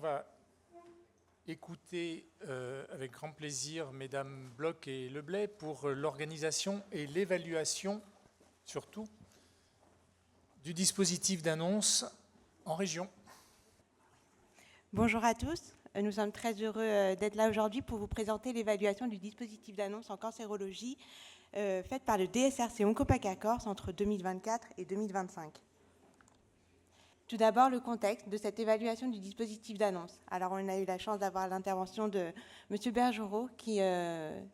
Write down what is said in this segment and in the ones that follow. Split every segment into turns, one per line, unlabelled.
va écouter avec grand plaisir Mesdames Bloch et Leblay pour l'organisation et l'évaluation, surtout, du dispositif d'annonce en région.
Bonjour à tous, nous sommes très heureux d'être là aujourd'hui pour vous présenter l'évaluation du dispositif d'annonce en cancérologie faite par le DSRC OncoPACA Corse entre 2024 et 2025. Tout d'abord, le contexte de cette évaluation du dispositif d'annonce. Alors, on a eu la chance d'avoir l'intervention de M. Bergerot qui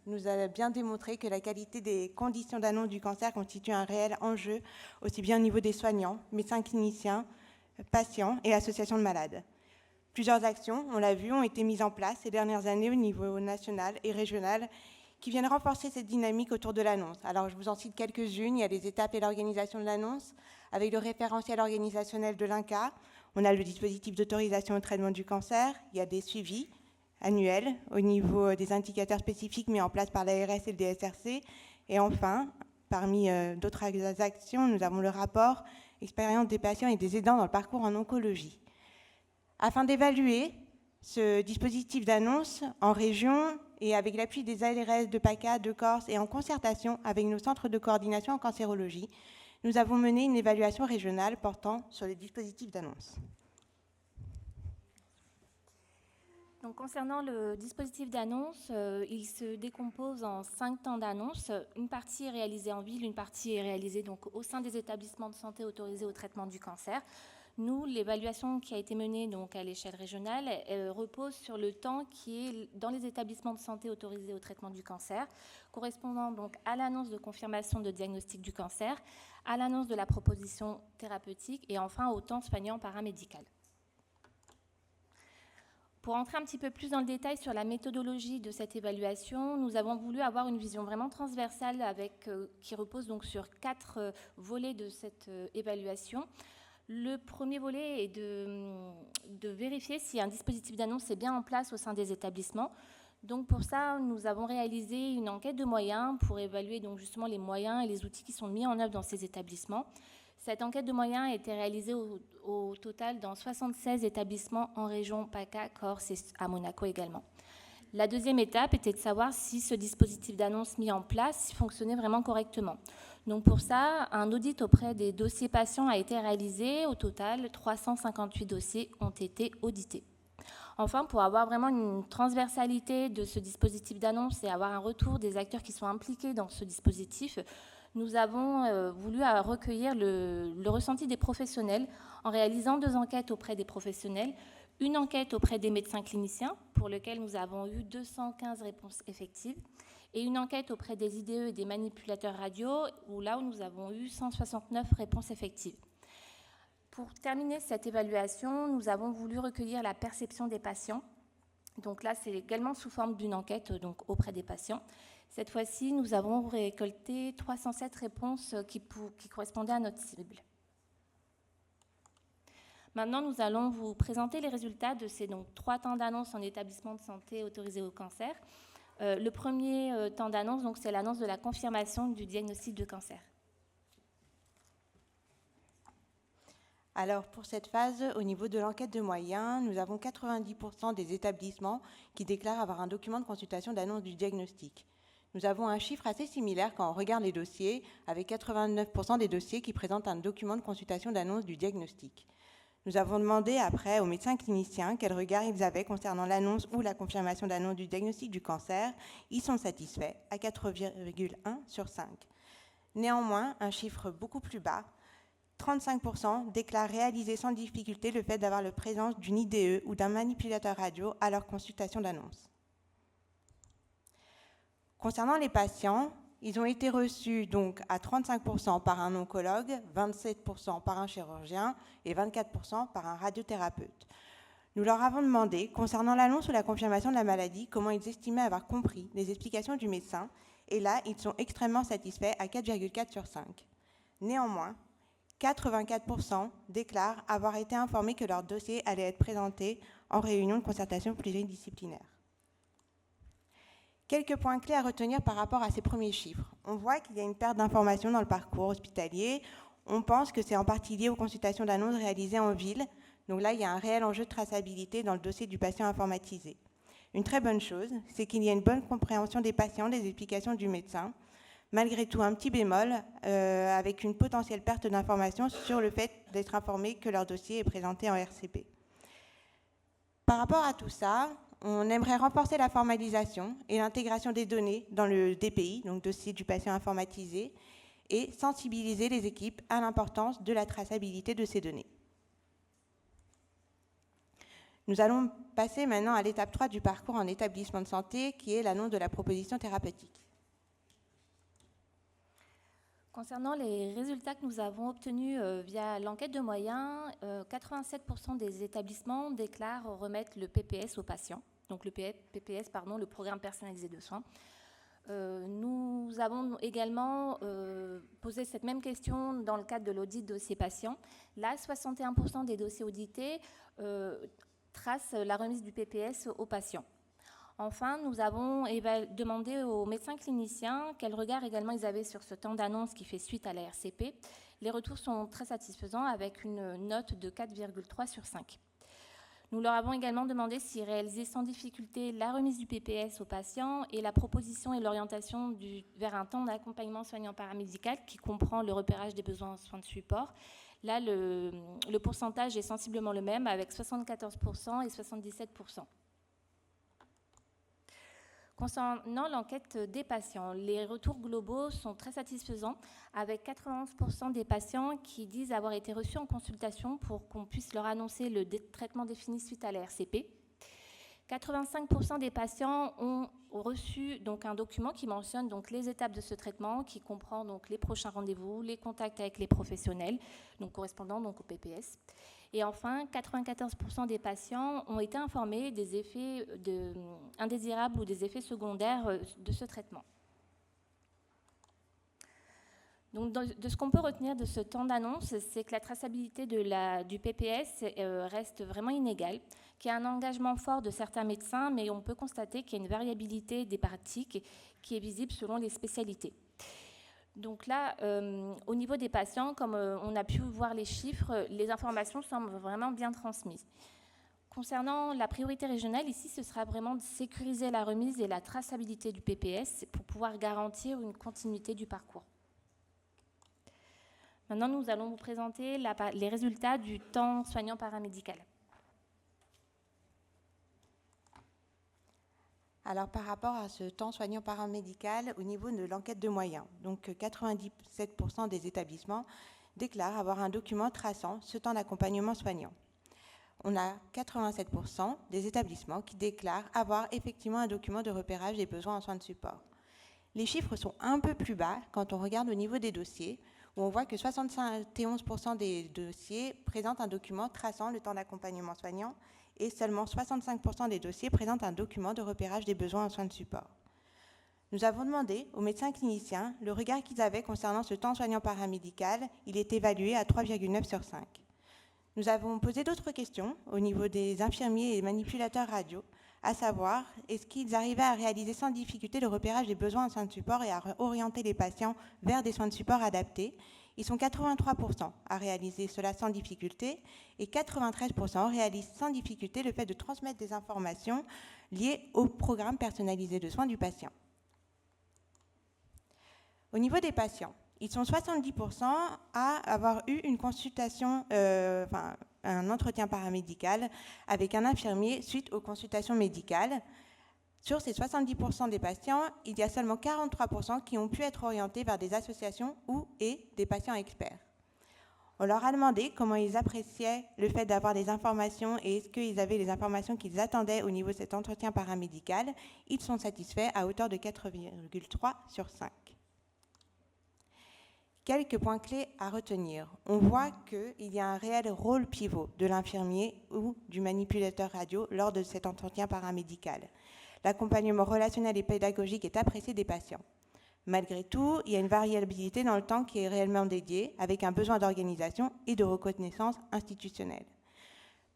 nous a bien démontré que la qualité des conditions d'annonce du cancer constitue un réel enjeu, aussi bien au niveau des soignants, médecins cliniciens, patients et associations de malades. Plusieurs actions, on l'a vu, ont été mises en place ces dernières années au niveau national et régional qui viennent renforcer cette dynamique autour de l'annonce. Alors, je vous en cite quelques-unes. Il y a les étapes et l'organisation de l'annonce, avec le référentiel organisationnel de l'INCa. On a le dispositif d'autorisation au traitement du cancer. Il y a des suivis annuels au niveau des indicateurs spécifiques mis en place par l'ARS et le DSRC. Et enfin, parmi d'autres actions, nous avons le rapport « Expérience des patients et des aidants dans le parcours en oncologie ». Afin d'évaluer ce dispositif d'annonce en région et avec l'appui des ARS de PACA, de Corse et en concertation avec nos centres de coordination en cancérologie, nous avons mené une évaluation régionale portant sur les dispositifs d'annonce.
Donc, concernant le dispositif d'annonce, il se décompose en 5 temps d'annonce. Une partie est réalisée en ville, une partie est réalisée donc, au sein des établissements de santé autorisés au traitement du cancer. Nous, l'évaluation qui a été menée donc, à l'échelle régionale repose sur le temps qui est dans les établissements de santé autorisés au traitement du cancer, correspondant donc à l'annonce de confirmation de diagnostic du cancer, à l'annonce de la proposition thérapeutique et enfin au temps soignant paramédical. Pour entrer un petit peu plus dans le détail sur la méthodologie de cette évaluation, nous avons voulu avoir une vision vraiment transversale qui repose donc sur 4 volets de cette évaluation. Le premier volet est de vérifier si un dispositif d'annonce est bien en place au sein des établissements. Donc pour ça, nous avons réalisé une enquête de moyens pour évaluer donc justement les moyens et les outils qui sont mis en œuvre dans ces établissements. Cette enquête de moyens a été réalisée au total dans 76 établissements en région PACA, Corse et à Monaco également. La deuxième étape était de savoir si ce dispositif d'annonce mis en place fonctionnait vraiment correctement. Donc pour ça, un audit auprès des dossiers patients a été réalisé. Au total, 358 dossiers ont été audités. Enfin, pour avoir vraiment une transversalité de ce dispositif d'annonce et avoir un retour des acteurs qui sont impliqués dans ce dispositif, nous avons voulu recueillir le ressenti des professionnels en réalisant 2 enquêtes auprès des professionnels. Une enquête auprès des médecins cliniciens, pour lequel nous avons eu 215 réponses effectives, et une enquête auprès des IDE et des manipulateurs radio, où nous avons eu 169 réponses effectives. Pour terminer cette évaluation, nous avons voulu recueillir la perception des patients. Donc là, c'est également sous forme d'une enquête donc, auprès des patients. Cette fois-ci, nous avons récolté 307 réponses qui correspondaient à notre cible. Maintenant, nous allons vous présenter les résultats de ces 3 temps d'annonce en établissement de santé autorisé au cancer. Le premier temps d'annonce, c'est l'annonce de la confirmation du diagnostic de cancer.
Alors, pour cette phase, au niveau de l'enquête de moyens, nous avons 90% des établissements qui déclarent avoir un document de consultation d'annonce du diagnostic. Nous avons un chiffre assez similaire quand on regarde les dossiers, avec 89% des dossiers qui présentent un document de consultation d'annonce du diagnostic. Nous avons demandé après aux médecins cliniciens quel regard ils avaient concernant l'annonce ou la confirmation d'annonce du diagnostic du cancer. Ils sont satisfaits à 4,1 sur 5. Néanmoins, un chiffre beaucoup plus bas, 35% déclarent réaliser sans difficulté le fait d'avoir la présence d'une IDE ou d'un manipulateur radio à leur consultation d'annonce. Concernant les patients, ils ont été reçus donc à 35% par un oncologue, 27% par un chirurgien et 24% par un radiothérapeute. Nous leur avons demandé, concernant l'annonce ou la confirmation de la maladie, comment ils estimaient avoir compris les explications du médecin, et là, ils sont extrêmement satisfaits à 4,4 sur 5. Néanmoins, 84% déclarent avoir été informés que leur dossier allait être présenté en réunion de concertation pluridisciplinaire. Quelques points clés à retenir par rapport à ces premiers chiffres. On voit qu'il y a une perte d'informations dans le parcours hospitalier. On pense que c'est en partie lié aux consultations d'annonces réalisées en ville, Donc là, il y a un réel enjeu de traçabilité dans le dossier du patient informatisé. Une très bonne chose, c'est qu'il y a une bonne compréhension des patients, des explications du médecin. Malgré tout, un petit bémol, avec une potentielle perte d'informations sur le fait d'être informé que leur dossier est présenté en RCP. Par rapport à tout ça, on aimerait renforcer la formalisation et l'intégration des données dans le DPI, donc dossier du patient informatisé, et sensibiliser les équipes à l'importance de la traçabilité de ces données. Nous allons passer maintenant à l'étape 3 du parcours en établissement de santé, qui est l'annonce de la proposition thérapeutique.
Concernant les résultats que nous avons obtenus via l'enquête de moyens, 87% des établissements déclarent remettre le PPS aux patients, donc le PPS, le programme personnalisé de soins. Nous avons également posé cette même question dans le cadre de l'audit dossier patient. Là, 61% des dossiers audités tracent la remise du PPS aux patients. Enfin, nous avons demandé aux médecins cliniciens quel regard également ils avaient sur ce temps d'annonce qui fait suite à la RCP. Les retours sont très satisfaisants avec une note de 4,3 sur 5. Nous leur avons également demandé s'ils réalisaient sans difficulté la remise du PPS aux patients et la proposition et l'orientation vers un temps d'accompagnement soignant paramédical qui comprend le repérage des besoins en soins de support. Là, le pourcentage est sensiblement le même avec 74% et 77%. Concernant l'enquête des patients, les retours globaux sont très satisfaisants, avec 91% des patients qui disent avoir été reçus en consultation pour qu'on puisse leur annoncer le traitement défini suite à la RCP. 85% des patients ont reçu donc un document qui mentionne donc les étapes de ce traitement, qui comprend donc les prochains rendez-vous, les contacts avec les professionnels, donc correspondant donc au PPS. Et enfin, 94% des patients ont été informés des effets indésirables ou des effets secondaires de ce traitement. Donc, de ce qu'on peut retenir de ce temps d'annonce, c'est que la traçabilité du PPS reste vraiment inégale, qu'il y a un engagement fort de certains médecins, mais on peut constater qu'il y a une variabilité des pratiques qui est visible selon les spécialités. Donc là, au niveau des patients, comme on a pu voir les chiffres, les informations semblent vraiment bien transmises. Concernant la priorité régionale, ici, ce sera vraiment de sécuriser la remise et la traçabilité du PPS pour pouvoir garantir une continuité du parcours. Maintenant, nous allons vous présenter les résultats du temps soignant paramédical.
Alors, par rapport à ce temps soignant paramédical, au niveau de l'enquête de moyens, donc 97% des établissements déclarent avoir un document traçant ce temps d'accompagnement soignant. On a 87% des établissements qui déclarent avoir effectivement un document de repérage des besoins en soins de support. Les chiffres sont un peu plus bas quand on regarde au niveau des dossiers, où on voit que 71% des dossiers présentent un document traçant le temps d'accompagnement soignant et seulement 65% des dossiers présentent un document de repérage des besoins en soins de support. Nous avons demandé aux médecins cliniciens le regard qu'ils avaient concernant ce temps soignant paramédical. Il est évalué à 3,9 sur 5. Nous avons posé d'autres questions au niveau des infirmiers et manipulateurs radio, à savoir, est-ce qu'ils arrivaient à réaliser sans difficulté le repérage des besoins en soins de support et à orienter les patients vers des soins de support adaptés. Ils sont 83% à réaliser cela sans difficulté et 93% réalisent sans difficulté le fait de transmettre des informations liées au programme personnalisé de soins du patient. Au niveau des patients, ils sont 70% à avoir eu une consultation, un entretien paramédical avec un infirmier suite aux consultations médicales. Sur ces 70% des patients, il y a seulement 43% qui ont pu être orientés vers des associations et des patients experts. On leur a demandé comment ils appréciaient le fait d'avoir des informations et est-ce qu'ils avaient les informations qu'ils attendaient au niveau de cet entretien paramédical. Ils sont satisfaits à hauteur de 4,3 sur 5. Quelques points clés à retenir. On voit qu'il y a un réel rôle pivot de l'infirmier ou du manipulateur radio lors de cet entretien paramédical. L'accompagnement relationnel et pédagogique est apprécié des patients. Malgré tout, il y a une variabilité dans le temps qui est réellement dédié, avec un besoin d'organisation et de reconnaissance institutionnelle.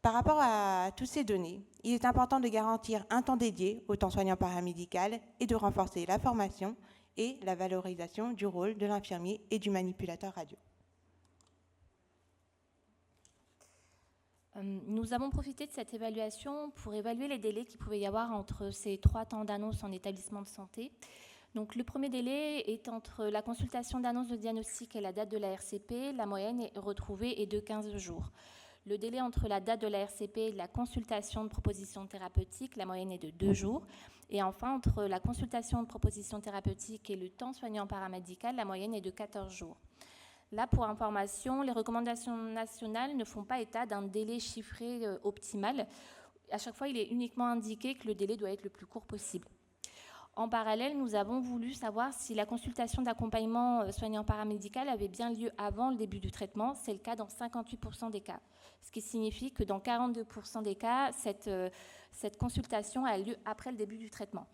Par rapport à toutes ces données, il est important de garantir un temps dédié au temps soignant paramédical et de renforcer la formation et la valorisation du rôle de l'infirmier et du manipulateur radio.
Nous avons profité de cette évaluation pour évaluer les délais qu'il pouvait y avoir entre ces 3 temps d'annonce en établissement de santé. Donc, le premier délai est entre la consultation d'annonce de diagnostic et la date de la RCP. La moyenne est retrouvée est de 15 jours. Le délai entre la date de la RCP et la consultation de proposition thérapeutique, la moyenne est de 2 jours. Et enfin, entre la consultation de proposition thérapeutique et le temps soignant paramédical, la moyenne est de 14 jours. Là, pour information, les recommandations nationales ne font pas état d'un délai chiffré optimal. À chaque fois, il est uniquement indiqué que le délai doit être le plus court possible. En parallèle, nous avons voulu savoir si la consultation d'accompagnement soignant paramédical avait bien lieu avant le début du traitement. C'est le cas dans 58% des cas. Ce qui signifie que dans 42% des cas, cette consultation a lieu après le début du traitement.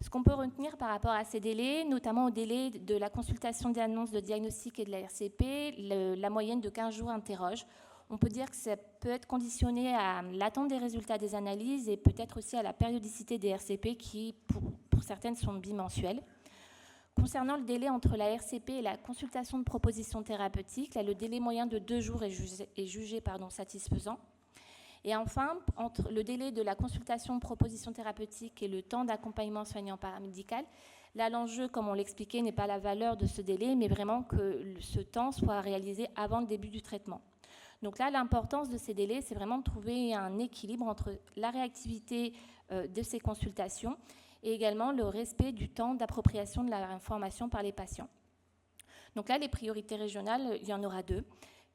Ce qu'on peut retenir par rapport à ces délais, notamment au délai de la consultation d'annonce de diagnostic et de la RCP, la moyenne de 15 jours interroge. On peut dire que ça peut être conditionné à l'attente des résultats des analyses et peut-être aussi à la périodicité des RCP qui, pour certaines, sont bimensuelles. Concernant le délai entre la RCP et la consultation de proposition thérapeutique, là, le délai moyen de 2 jours est jugé satisfaisant. Et enfin, entre le délai de la consultation de proposition thérapeutique et le temps d'accompagnement soignant paramédical, là, l'enjeu, comme on l'expliquait, n'est pas la valeur de ce délai, mais vraiment que ce temps soit réalisé avant le début du traitement. Donc là, l'importance de ces délais, c'est vraiment de trouver un équilibre entre la réactivité de ces consultations et également le respect du temps d'appropriation de l'information par les patients. Donc là, les priorités régionales, il y en aura 2.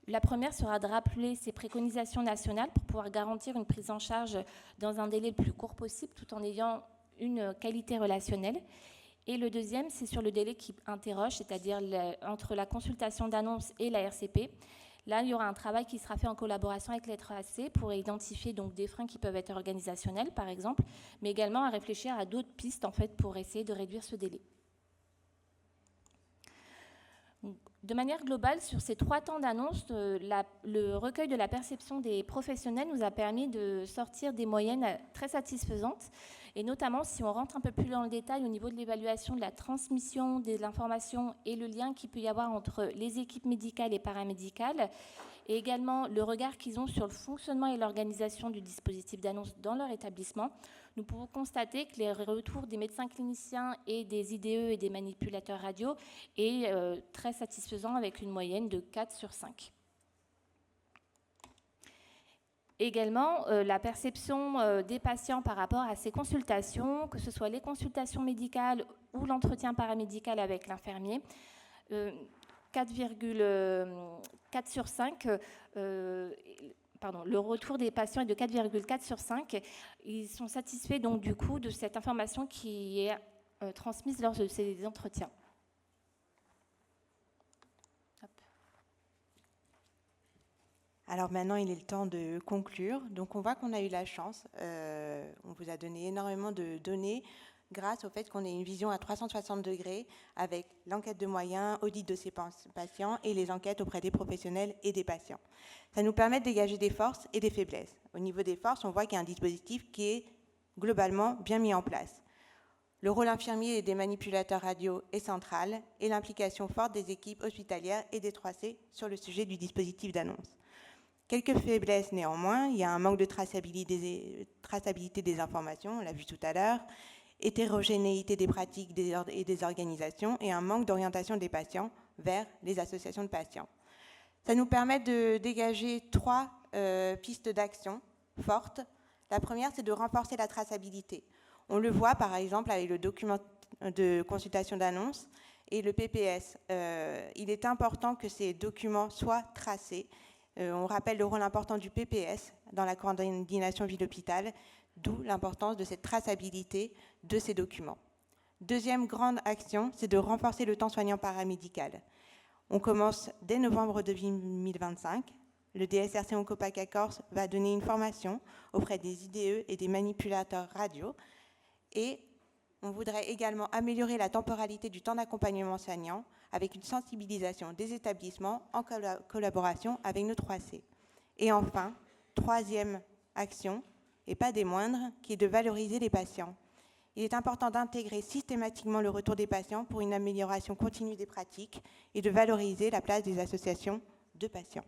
La première sera de rappeler ces préconisations nationales pour pouvoir garantir une prise en charge dans un délai le plus court possible tout en ayant une qualité relationnelle. Et le deuxième, c'est sur le délai qui interroge, c'est-à-dire entre la consultation d'annonce et la RCP. Là, il y aura un travail qui sera fait en collaboration avec l'ETRAC pour identifier donc des freins qui peuvent être organisationnels, par exemple, mais également à réfléchir à d'autres pistes en fait, pour essayer de réduire ce délai. De manière globale, sur ces 3 temps d'annonce, le recueil de la perception des professionnels nous a permis de sortir des moyennes très satisfaisantes. Et notamment, si on rentre un peu plus dans le détail au niveau de l'évaluation de la transmission de l'information et le lien qu'il peut y avoir entre les équipes médicales et paramédicales, et également le regard qu'ils ont sur le fonctionnement et l'organisation du dispositif d'annonce dans leur établissement, nous pouvons constater que les retours des médecins cliniciens et des IDE et des manipulateurs radio est très satisfaisant avec une moyenne de 4 sur 5. Également, la perception des patients par rapport à ces consultations, que ce soit les consultations médicales ou l'entretien paramédical avec l'infirmier, 4,4 sur 5, le retour des patients est de 4,4 sur 5. Ils sont satisfaits donc du coup de cette information qui est transmise lors de ces entretiens.
Alors maintenant, il est le temps de conclure. Donc on voit qu'on a eu la chance, on vous a donné énormément de données grâce au fait qu'on ait une vision à 360 degrés avec l'enquête de moyens, audit de ces patients et les enquêtes auprès des professionnels et des patients. Ça nous permet de dégager des forces et des faiblesses. Au niveau des forces, on voit qu'il y a un dispositif qui est globalement bien mis en place. Le rôle infirmier et des manipulateurs radio est central et l'implication forte des équipes hospitalières et des 3C sur le sujet du dispositif d'annonce. Quelques faiblesses néanmoins, il y a un manque de traçabilité des informations, on l'a vu tout à l'heure, hétérogénéité des pratiques et des organisations et un manque d'orientation des patients vers les associations de patients. Ça nous permet de dégager 3 pistes d'action fortes. La première, c'est de renforcer la traçabilité. On le voit par exemple avec le document de consultation d'annonce et le PPS. Il est important que ces documents soient tracés. On rappelle le rôle important du PPS dans la coordination ville-hôpital, d'où l'importance de cette traçabilité de ces documents. Deuxième grande action, c'est de renforcer le temps soignant paramédical. On commence dès novembre 2025. Le DSRC Oncopaca-Corse va donner une formation auprès des IDE et des manipulateurs radio. Et on voudrait également améliorer la temporalité du temps d'accompagnement soignant avec une sensibilisation des établissements en collaboration avec nos 3C. Et enfin, troisième action, et pas des moindres, qui est de valoriser les patients. Il est important d'intégrer systématiquement le retour des patients pour une amélioration continue des pratiques et de valoriser la place des associations de patients.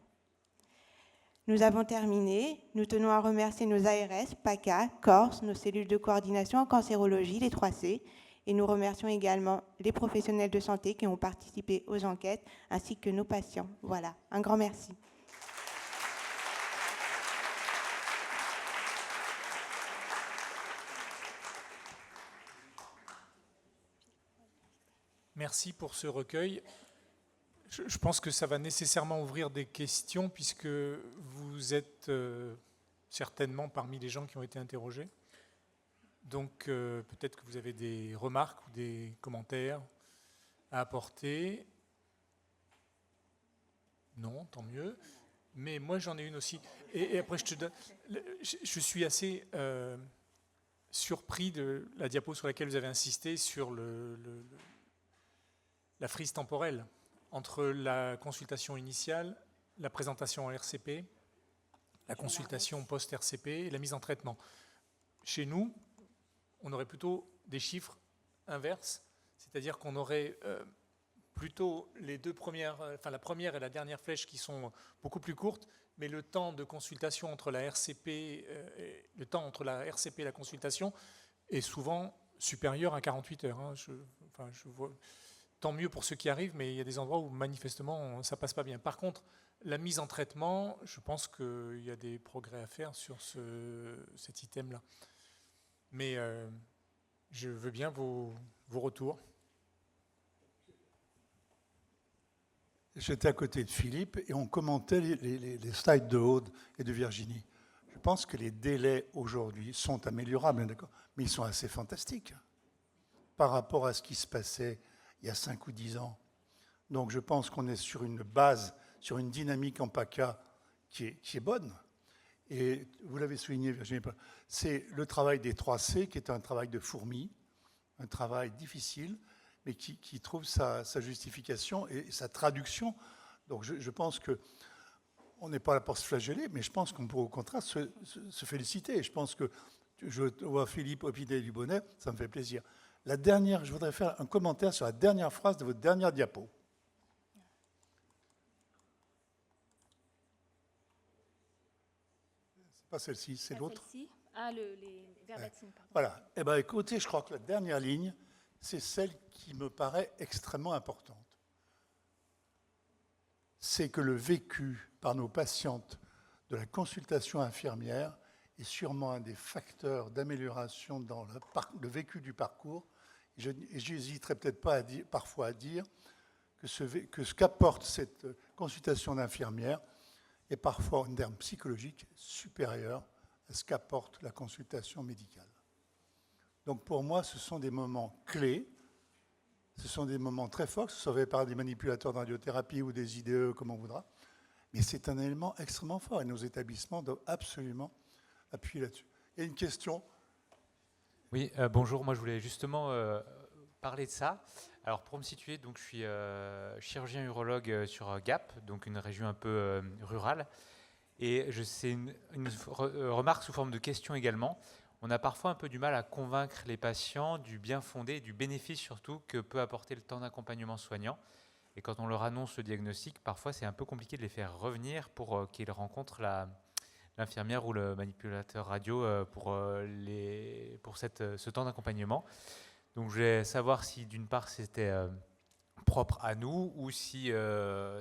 Nous avons terminé. Nous tenons à remercier nos ARS, PACA, Corse, nos cellules de coordination en cancérologie, les 3C, et nous remercions également les professionnels de santé qui ont participé aux enquêtes, ainsi que nos patients. Voilà, un grand merci.
Merci pour ce recueil. Je pense que ça va nécessairement ouvrir des questions puisque vous êtes certainement parmi les gens qui ont été interrogés. Donc peut-être que vous avez des remarques ou des commentaires à apporter. Non, tant mieux. Mais moi j'en ai une aussi. Et après je te donne. Je suis assez surpris de la diapo sur laquelle vous avez insisté sur la frise temporelle entre la consultation initiale, la présentation en RCP, la consultation post-RCP et la mise en traitement. Chez nous, on aurait plutôt des chiffres inverses, c'est-à-dire qu'on aurait plutôt les deux premières, enfin la première et la dernière flèche qui sont beaucoup plus courtes, mais le temps de consultation entre la RCP, le temps entre la RCP et la consultation est souvent supérieur à 48 heures. Hein. Je vois. Tant mieux pour ceux qui arrivent, mais il y a des endroits où manifestement ça passe pas bien. Par contre, la mise en traitement, je pense qu'il y a des progrès à faire sur cet item-là. Mais je veux bien vos retours.
J'étais à côté de Philippe et on commentait les slides de Aude et de Virginie. Je pense que les délais aujourd'hui sont améliorables, d'accord, mais ils sont assez fantastiques par rapport à ce qui se passait il y a 5 ou 10 ans. Donc je pense qu'on est sur une base, sur une dynamique en PACA qui est bonne. Et vous l'avez souligné, Virginie, c'est le travail des 3C qui est un travail de fourmi, un travail difficile, mais qui trouve sa justification et sa traduction. Donc je pense qu'on n'est pas là pour se flageller, mais je pense qu'on pourrait au contraire se féliciter. Et je pense que je vois Philippe Opidet du Bonnet, ça me fait plaisir. Je voudrais faire un commentaire sur la dernière phrase de votre dernière diapo. C'est pas celle-ci, c'est l'autre.
Celle-ci. Ah, les verbatines, pardon.
Voilà. Eh bien, écoutez, je crois que la dernière ligne, c'est celle qui me paraît extrêmement importante. C'est que le vécu par nos patientes de la consultation infirmière est sûrement un des facteurs d'amélioration dans le vécu du parcours. Et j'hésiterai peut-être pas parfois à dire que ce qu'apporte cette consultation d'infirmière est parfois en termes psychologiques supérieur à ce qu'apporte la consultation médicale. Donc pour moi, ce sont des moments clés, ce sont des moments très forts, que ce soit par des manipulateurs de radiothérapie ou des IDE, comme on voudra, mais c'est un élément extrêmement fort et nos établissements doivent absolument appuyer là-dessus. Il y a une question.
Oui, bonjour, moi je voulais justement parler de ça. Alors pour me situer, donc, je suis chirurgien urologue sur Gap, donc une région un peu rurale, et c'est une remarque sous forme de question également. On a parfois un peu du mal à convaincre les patients du bien fondé et du bénéfice surtout que peut apporter le temps d'accompagnement soignant. Et quand on leur annonce le diagnostic, parfois c'est un peu compliqué de les faire revenir pour qu'ils rencontrent l'infirmière ou le manipulateur radio pour ce temps d'accompagnement. Donc je voulais savoir si d'une part c'était propre à nous ou si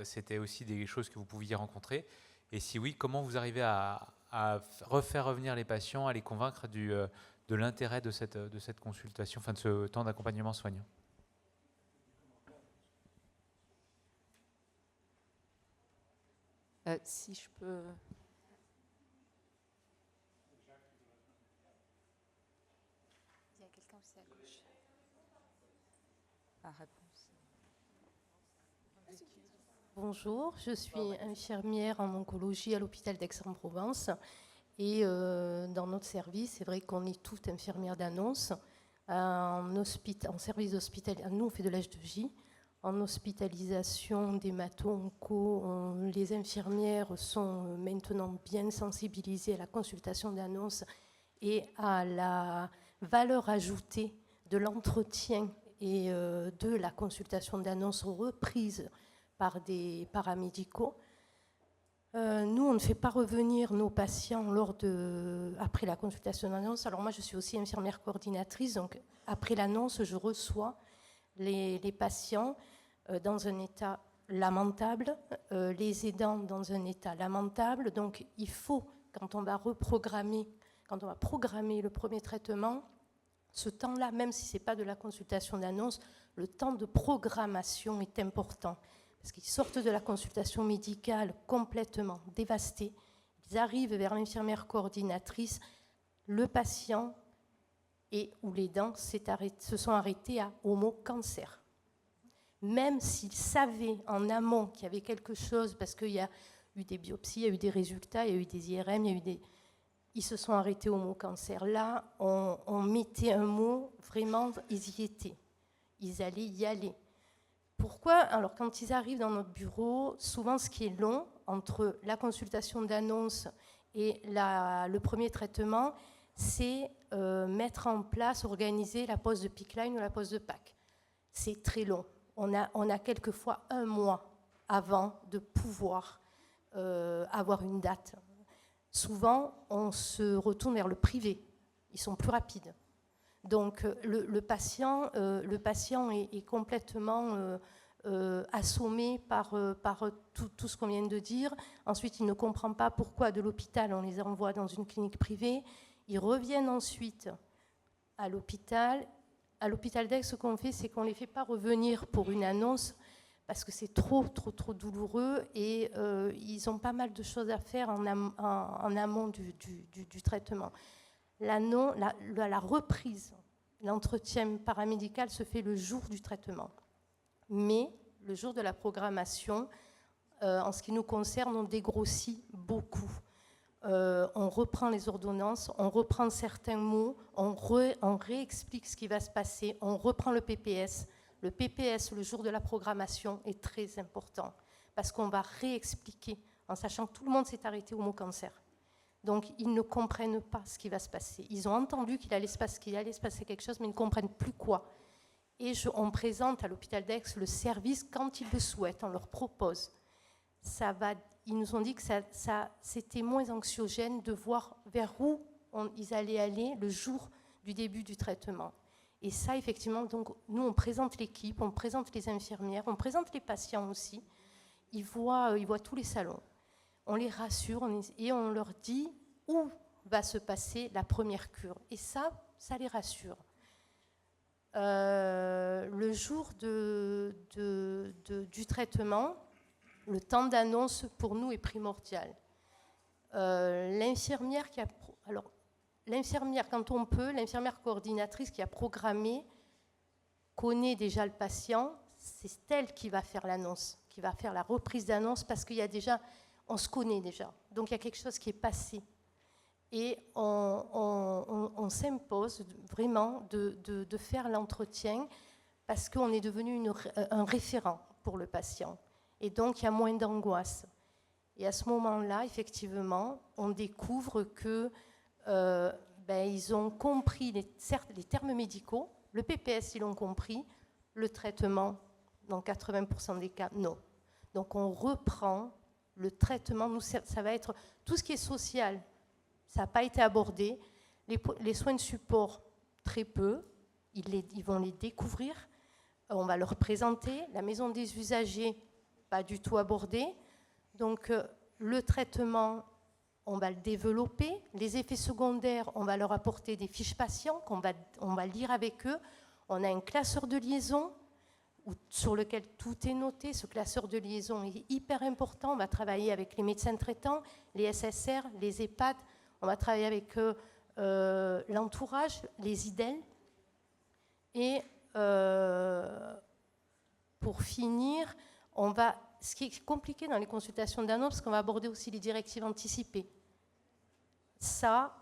c'était aussi des choses que vous pouviez rencontrer. Et si oui, comment vous arrivez à refaire revenir les patients, à les convaincre de l'intérêt de cette consultation, enfin de ce temps d'accompagnement soignant.
Si je peux... Il y a quelqu'un aussi à gauche. La réponse.
Bonjour, je suis infirmière en oncologie à l'hôpital d'Aix-en-Provence. Et dans notre service, c'est vrai qu'on est toutes infirmières d'annonce. En service hospitalier, nous on fait de l'H2J. En hospitalisation d'hémato-onco, les infirmières sont maintenant bien sensibilisées à la consultation d'annonce et à la valeur ajoutée de l'entretien et de la consultation d'annonce reprise par des paramédicaux. Nous, on ne fait pas revenir nos patients après la consultation d'annonce. Alors moi, je suis aussi infirmière coordinatrice, donc après l'annonce, je reçois les patients dans un état lamentable, les aidants dans un état lamentable. Donc il faut, quand on va programmer le premier traitement, ce temps-là, même si ce n'est pas de la consultation d'annonce, le temps de programmation est important. Parce qu'ils sortent de la consultation médicale complètement dévastés, ils arrivent vers l'infirmière coordinatrice, le patient ou les dents se sont arrêtés au mot cancer. Même s'ils savaient en amont qu'il y avait quelque chose, parce qu'il y a eu des biopsies, il y a eu des résultats, il y a eu des IRM, ils se sont arrêtés au mot cancer. Là, on mettait un mot, vraiment, ils y étaient. Ils allaient y aller. Pourquoi ? Alors, quand ils arrivent dans notre bureau, souvent, ce qui est long, entre la consultation d'annonce et le premier traitement, c'est mettre en place, organiser la pose de PICC line ou la pose de PAC. C'est très long. On a quelquefois 1 mois avant de pouvoir avoir une date. Souvent, on se retourne vers le privé. Ils sont plus rapides. Donc, le patient est complètement assommé par tout ce qu'on vient de dire. Ensuite, il ne comprend pas pourquoi de l'hôpital, on les envoie dans une clinique privée. Ils reviennent ensuite à l'hôpital. À l'hôpital d'Aix, ce qu'on fait, c'est qu'on ne les fait pas revenir pour une annonce parce que c'est trop douloureux et ils ont pas mal de choses à faire en amont du traitement. La reprise, l'entretien paramédical se fait le jour du traitement. Mais le jour de la programmation, en ce qui nous concerne, on dégrossit beaucoup. On reprend les ordonnances, on reprend certains mots, on réexplique ce qui va se passer, on reprend le PPS. Le PPS, le jour de la programmation, est très important parce qu'on va réexpliquer en sachant que tout le monde s'est arrêté au mot cancer. Donc, ils ne comprennent pas ce qui va se passer. Ils ont entendu qu'il allait se passer quelque chose, mais ils ne comprennent plus quoi. Et on présente à l'hôpital d'Aix le service quand ils le souhaitent, on leur propose. Ils nous ont dit que c'était moins anxiogène de voir vers où ils allaient aller le jour du début du traitement. Et ça, effectivement, donc, nous, on présente l'équipe, on présente les infirmières, on présente les patients aussi. Ils voient tous les salons. On les rassure et on leur dit où va se passer la première cure. Et ça les rassure. Le jour du traitement, le temps d'annonce pour nous est primordial. L'infirmière, quand on peut, l'infirmière coordinatrice qui a programmé connaît déjà le patient, c'est elle qui va faire l'annonce, qui va faire la reprise d'annonce parce on se connaît déjà. Donc il y a quelque chose qui est passé. Et on s'impose vraiment de faire l'entretien parce qu'on est devenu un référent pour le patient. Et donc, il y a moins d'angoisse. Et à ce moment-là, effectivement, on découvre que ils ont compris, certes, les termes médicaux, le PPS, ils l'ont compris, le traitement, dans 80% des cas, non. Donc, on reprend le traitement. Nous, ça va être tout ce qui est social. Ça n'a pas été abordé. Les soins de support, très peu. Ils vont les découvrir. On va leur présenter. La maison des usagers, pas du tout abordé. Donc, le traitement, on va le développer. Les effets secondaires, on va leur apporter des fiches patients on va lire avec eux. On a un classeur de liaison sur lequel tout est noté. Ce classeur de liaison est hyper important. On va travailler avec les médecins traitants, les SSR, les EHPAD. On va travailler avec l'entourage, les IDEL. Et pour finir, ce qui est compliqué dans les consultations d'annonce, parce qu'on va aborder aussi les directives anticipées. Ça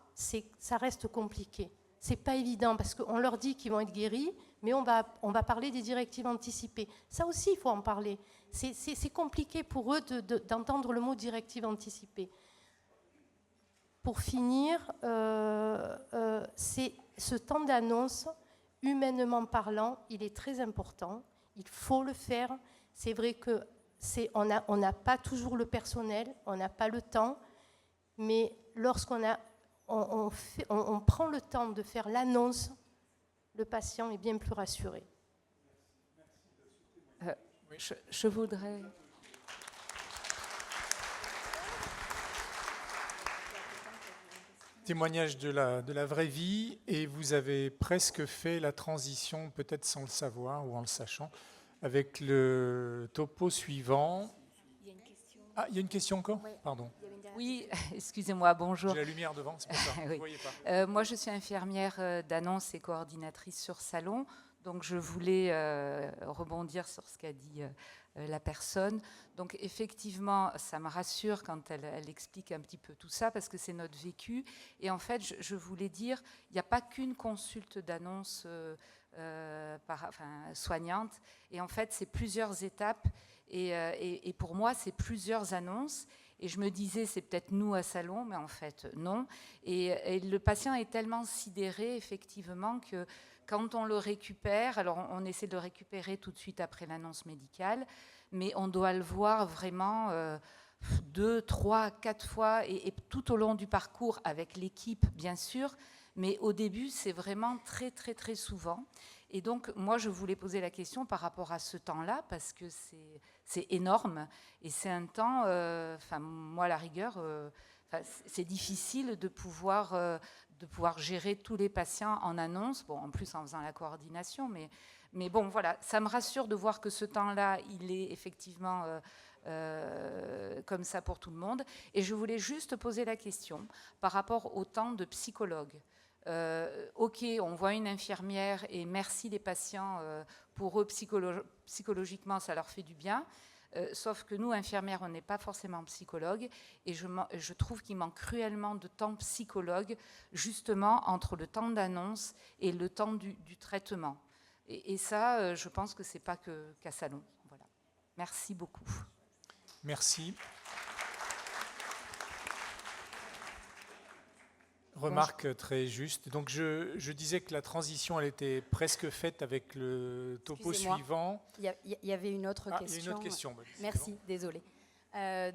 reste compliqué. C'est pas évident parce qu'on leur dit qu'ils vont être guéris, mais on va parler des directives anticipées. Ça aussi, il faut en parler. C'est compliqué pour eux d'entendre le mot directive anticipée. Pour finir, ce temps d'annonce, humainement parlant, il est très important. Il faut le faire. C'est vrai que on n'a pas toujours le personnel, on n'a pas le temps, mais lorsqu'on on prend le temps de faire l'annonce, le patient est bien plus rassuré.
Je voudrais...
Témoignage de la vraie vie, et vous avez presque fait la transition, peut-être sans le savoir ou en le sachant, avec le topo suivant.
Il y a une question.
Ah, il y a une question encore?
Oui.
Pardon.
Il y avait une dernière
Oui, excusez-moi, bonjour.
J'ai la lumière devant, c'est pour ça. Vous
Oui.
ne voyez pas.
Moi, je suis infirmière d'annonce et coordinatrice sur Salon. Donc, je voulais rebondir sur ce qu'a dit la personne. Donc, effectivement, ça me rassure quand elle explique un petit peu tout ça, parce que c'est notre vécu. Et en fait, je voulais dire, il n'y a pas qu'une consulte d'annonce soignante. Et en fait, c'est plusieurs étapes. Et pour moi, c'est plusieurs annonces. Et je me disais, c'est peut-être nous à Salon, mais en fait, non. Et le patient est tellement sidéré, effectivement, que quand on le récupère, alors on essaie de le récupérer tout de suite après l'annonce médicale, mais on doit le voir vraiment 2, 3, 4 fois, et tout au long du parcours avec l'équipe, bien sûr, mais au début, c'est vraiment très, très, très souvent. Et donc, moi, je voulais poser la question par rapport à ce temps-là, parce que c'est énorme, et c'est un temps, moi, à la rigueur, c'est difficile de pouvoir gérer tous les patients en annonce, bon, en plus en faisant la coordination, mais bon, voilà, ça me rassure de voir que ce temps-là, il est effectivement comme ça pour tout le monde. Et je voulais juste poser la question par rapport au temps de psychologue. Ok, on voit une infirmière et merci les patients, pour eux psychologiquement ça leur fait du bien, sauf que nous infirmières on n'est pas forcément psychologues, et je trouve qu'il manque cruellement de temps psychologue justement entre le temps d'annonce et le temps du traitement, et ça je pense que c'est pas qu'à Salon. Voilà. Merci beaucoup.
Merci. Remarque très juste. Donc je disais que la transition, elle était presque faite avec le topo suivant.
Il y avait une autre question.
Il y a une autre question.
Merci, bon. Désolée.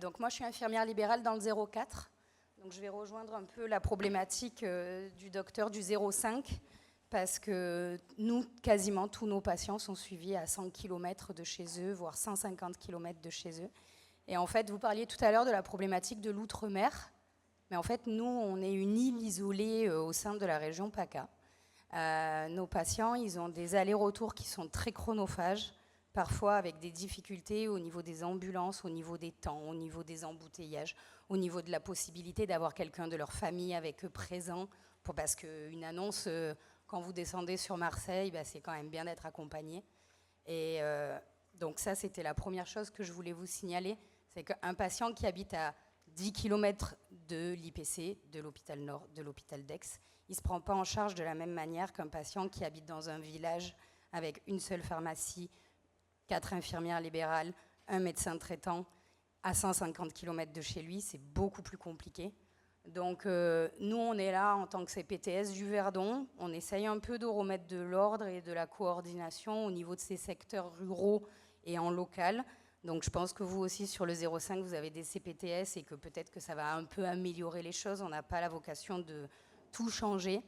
Donc moi, je suis infirmière libérale dans le 04. Donc je vais rejoindre un peu la problématique du docteur du 05, parce que nous, quasiment tous nos patients sont suivis à 100 km de chez eux, voire 150 km de chez eux. Et en fait, vous parliez tout à l'heure de la problématique de l'outre-mer. Mais en fait, nous, on est une île isolée au sein de la région PACA. Nos patients, ils ont des allers-retours qui sont très chronophages, parfois avec des difficultés au niveau des ambulances, au niveau des temps, au niveau des embouteillages, au niveau de la possibilité d'avoir quelqu'un de leur famille avec eux présent, parce qu'une annonce, quand vous descendez sur Marseille, c'est quand même bien d'être accompagné. Et donc ça, c'était la première chose que je voulais vous signaler, c'est qu'un patient qui habite à 10 km de l'IPC, de l'hôpital Nord, de l'hôpital d'Aix, il ne se prend pas en charge de la même manière qu'un patient qui habite dans un village avec une seule pharmacie, 4 infirmières libérales, un médecin traitant à 150 km de chez lui. C'est beaucoup plus compliqué. Donc nous, on est là en tant que CPTS du Verdon. On essaye un peu de remettre de l'ordre et de la coordination au niveau de ces secteurs ruraux et en local. Donc je pense que vous aussi, sur le 05, vous avez des CPTS et que peut-être que ça va un peu améliorer les choses. On n'a pas la vocation de tout changer.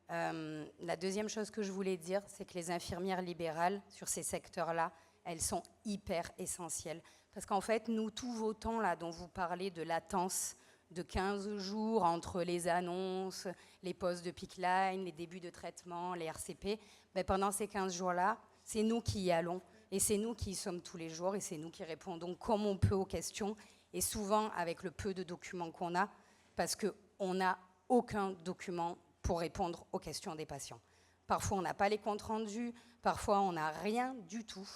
La deuxième chose que je voulais dire, c'est que les infirmières libérales, sur ces secteurs-là, elles sont hyper essentielles. Parce qu'en fait, nous, tous vos temps là, dont vous parlez de latence de 15 jours entre les annonces, les postes de pick line, les débuts de traitement, les RCP, pendant ces 15 jours-là, c'est nous qui y allons. Et c'est nous qui y sommes tous les jours, et c'est nous qui répondons comme on peut aux questions, et souvent avec le peu de documents qu'on a, parce qu'on n'a aucun document pour répondre aux questions des patients. Parfois, on n'a pas les comptes rendus, parfois, on n'a rien du tout.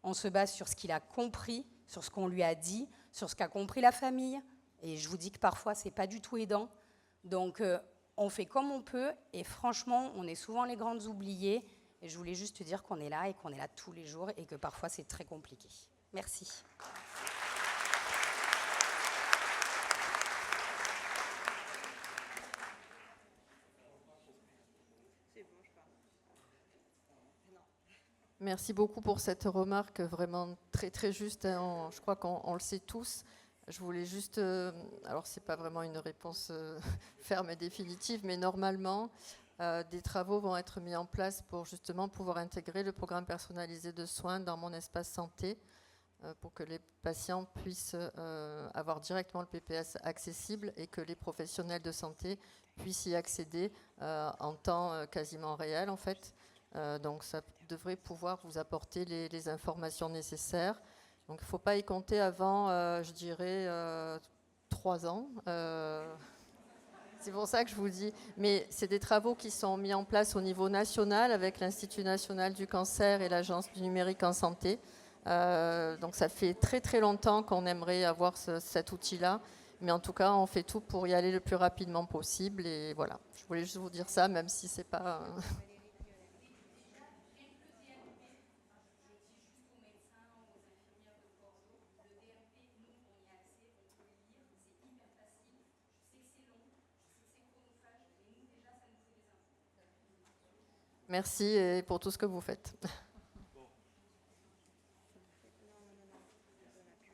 On se base sur ce qu'il a compris, sur ce qu'on lui a dit, sur ce qu'a compris la famille, et je vous dis que parfois, ce n'est pas du tout aidant. Donc, on fait comme on peut, et franchement, on est souvent les grandes oubliées. Et je voulais juste dire qu'on est là et qu'on est là tous les jours et que parfois c'est très compliqué. Merci.
Merci beaucoup pour cette remarque vraiment très très juste. Je crois qu'on le sait tous. Je voulais juste, alors c'est pas vraiment une réponse ferme et définitive, mais normalement, des travaux vont être mis en place pour justement pouvoir intégrer le programme personnalisé de soins dans mon espace santé, pour que les patients puissent avoir directement le PPS accessible et que les professionnels de santé puissent y accéder en temps quasiment réel en fait. Donc ça devrait pouvoir vous apporter les informations nécessaires. Donc il ne faut pas y compter avant, je dirais, 3 ans. C'est pour ça que je vous dis. Mais c'est des travaux qui sont mis en place au niveau national avec l'Institut national du cancer et l'Agence du numérique en santé. Donc ça fait très très longtemps qu'on aimerait avoir cet outil-là. Mais en tout cas, on fait tout pour y aller le plus rapidement possible. Et voilà, je voulais juste vous dire ça, même si ce n'est pas... Merci pour tout ce que vous faites.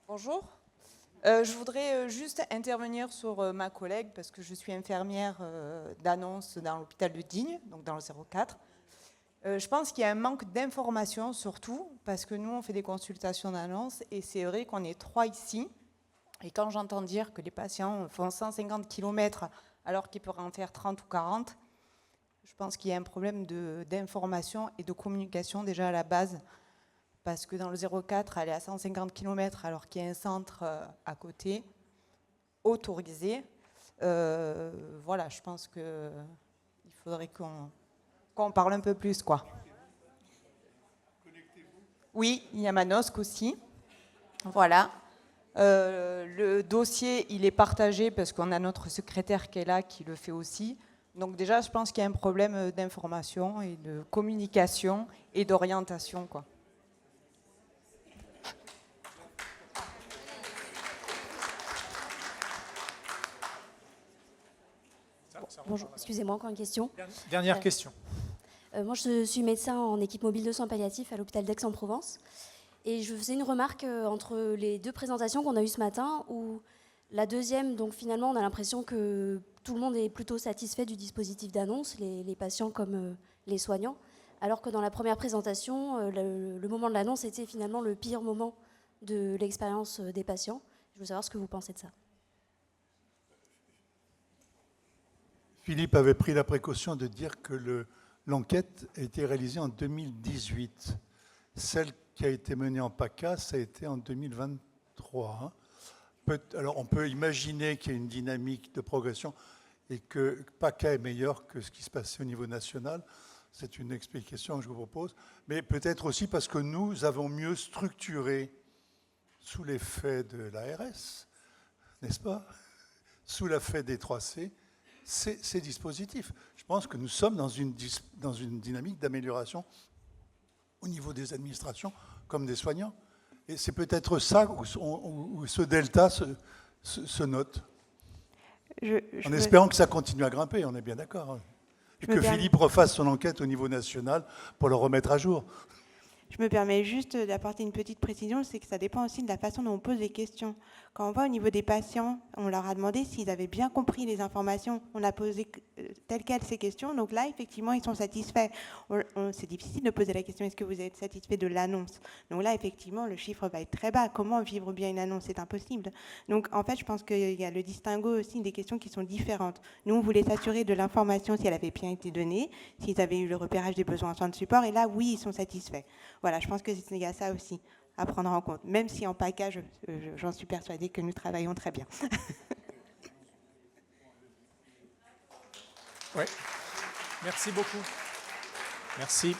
Bonjour. Je voudrais juste intervenir sur ma collègue parce que je suis infirmière d'annonce dans l'hôpital de Digne, donc dans le 04. Je pense qu'il y a un manque d'information surtout parce que nous, on fait des consultations d'annonce et c'est vrai qu'on est 3 ici. Et quand j'entends dire que les patients font 150 km alors qu'ils peuvent en faire 30 ou 40, je pense qu'il y a un problème d'information et de communication déjà à la base. Parce que dans le 04, elle est à 150 km alors qu'il y a un centre à côté, autorisé. Voilà, je pense qu'il faudrait qu'on parle un peu plus, quoi. Oui, il y a Manosque aussi. Voilà. Le dossier, il est partagé parce qu'on a notre secrétaire qui est là, qui le fait aussi. Donc déjà, je pense qu'il y a un problème d'information et de communication et d'orientation, quoi.
Bonjour, excusez-moi, encore une question.
Dernière question.
Moi, je suis médecin en équipe mobile de soins palliatifs à l'hôpital d'Aix-en-Provence. Et je faisais une remarque entre les 2 présentations qu'on a eues ce matin, où la deuxième, donc finalement, on a l'impression que tout le monde est plutôt satisfait du dispositif d'annonce, les patients comme les soignants, alors que dans la première présentation, le moment de l'annonce était finalement le pire moment de l'expérience des patients. Je veux savoir ce que vous pensez de ça.
Philippe avait pris la précaution de dire que l'enquête a été réalisée en 2018. Celle qui a été menée en PACA, ça a été en 2023. Alors on peut imaginer qu'il y a une dynamique de progression et que PACA est meilleur que ce qui se passait au niveau national. C'est une explication que je vous propose. Mais peut-être aussi parce que nous avons mieux structuré, sous l'effet de l'ARS, n'est-ce pas, sous l'effet des 3C, ces dispositifs. Je pense que nous sommes dans une dynamique d'amélioration au niveau des administrations comme des soignants. Et c'est peut-être ça où ce delta se note. En espérant que ça continue à grimper, on est bien d'accord. Et que Philippe refasse son enquête au niveau national pour le remettre à jour.
Je me permets juste d'apporter une petite précision, c'est que ça dépend aussi de la façon dont on pose les questions. Quand on va au niveau des patients, on leur a demandé s'ils avaient bien compris les informations. On a posé telles quelles ces questions. Donc là, effectivement, ils sont satisfaits. C'est difficile de poser la question, est-ce que vous êtes satisfait de l'annonce? Donc là, effectivement, le chiffre va être très bas. Comment vivre bien une annonce? C'est impossible. Donc en fait, je pense qu'il y a le distinguo aussi des questions qui sont différentes. Nous, on voulait s'assurer de l'information si elle avait bien été donnée, s'ils avaient eu le repérage des besoins en soins de support. Et là, oui, ils sont satisfaits. Voilà, je pense que c'est y a ça aussi à prendre en compte. Même si en PACA, j'en suis persuadée que nous travaillons très bien.
Oui. Merci beaucoup. Merci.